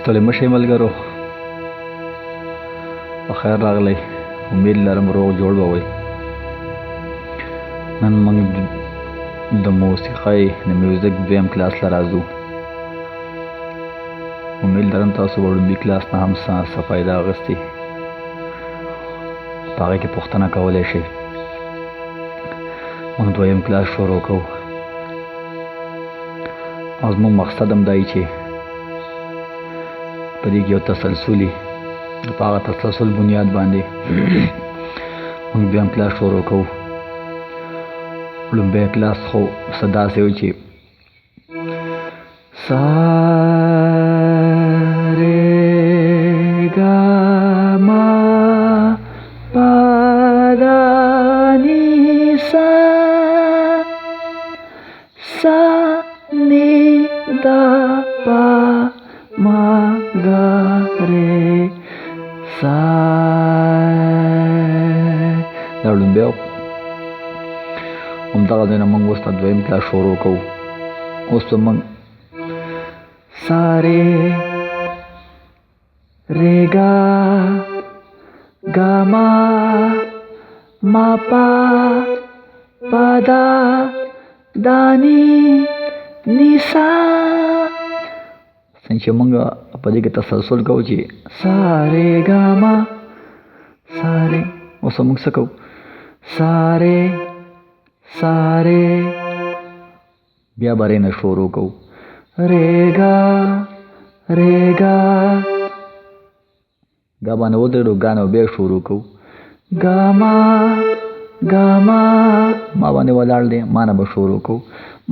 ستړي مشئ ملګرو، په خیر راغلی. امید لرم روغ جوړ به وئ. نن موږ د موسیقۍ د میوزیک دویم کلاس له راځو. امید لرم تاسو به لومړي کلاس نه هم څه فایده اخیستې، په هغې کې پوښتنه کولی شئ. موږ دویم کلاس شروع کوو او زموږ مقصد هم دی چې په دې کې یو تسلسلي، په هغه تسلسل بنیاد باندې موږ دویم کلاس شروع کوو. لومړی کلاس خو څه داسې و چې سا رې ګا ما پا دا ني سا سا ني دا پا ما گا رې سا. دا لومړی همدغه ځای نه موږ اوس دویم کلاس شروع کوو. اوس به موږ سا رې رې ګا ګا ما ما پا پا دا دا ني ني سا. څنګه چې موږ په دې کې تسلسل کوو چې سا رې ګا ما سا رې. اوس موږ څه کوو؟ سا رې سا رې، بیا به رې نه شروع کوو. رې ګا رې ګا، ګا باندې ودرېدو، ګا نه بیا شروع کوو. ګا ما ګا ما، ما باندې ولاړ دی، ما نه به شروع کوو.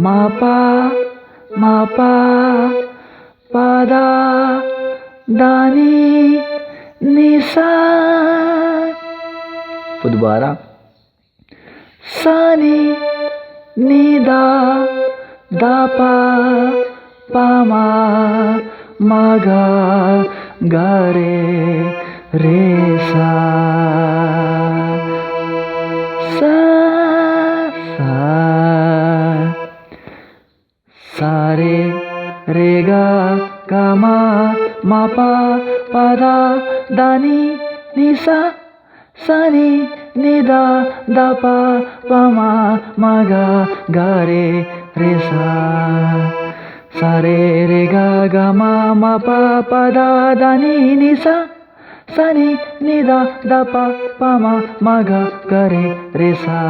ما پا ما پا پا دا دا ني ني سا. په دوباره سا ني ني دا دا پا پا ما ما گا گا رے رے سا سا سا سا رے رے گا گا ما ما پا پا دا دا ني ني سا سا ني ني دا دا پا پا ما ما گا گا رے رے سا. سا رے رے گا گا ما ما پا پا دا دا ني ني سا سا ني ني دا دا پا پا ما ما گا گا رے رے سا.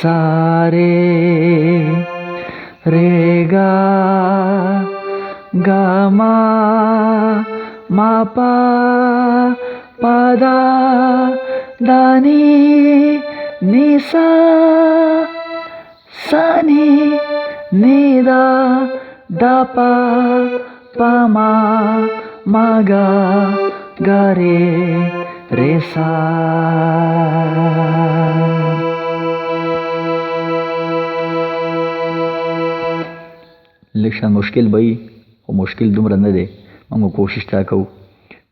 سا رے رے گا گا ما ما پا پا دا دا ني ني سا سا ني ني دا دا پا پا ما ما گا گا رے رے سا. لږ شان مشکل به وي، خو مشکل دومره نه دی. موږ کوشش دا کوو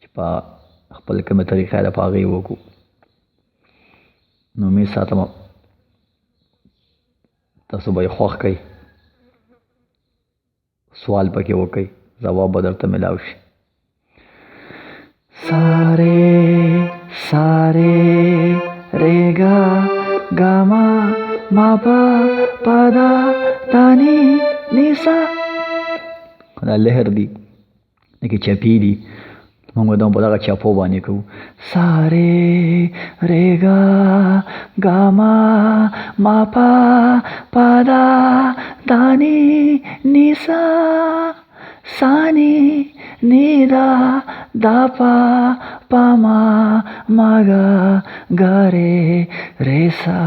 چې په خپل کومه طریقه ده په هغې وکړو. نو امید ساتم تاسو به یې خوښ کړئ، سوال پکې وکړئ، ځواب به درته میلاو شي. سا رې رې ګا ګا ما ما پا پا دا دا ني ني سا. دا لهر دی، لکه چپی دی، موږ دا په دغه چپو باندې کوو. سا رې رې ګا ګا ما ما پا پا دا دا ني ني سا سا ني ني دا دا پا پا ما ما گا گا رے رے سا.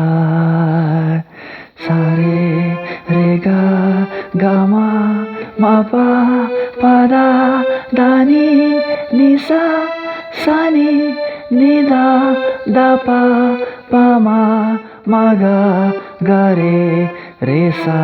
سا رے رے گا گا ما ما پا پا دا دا ني ني سا سا ني ني دا دا پا پا ما ما گا گا رے رے سا.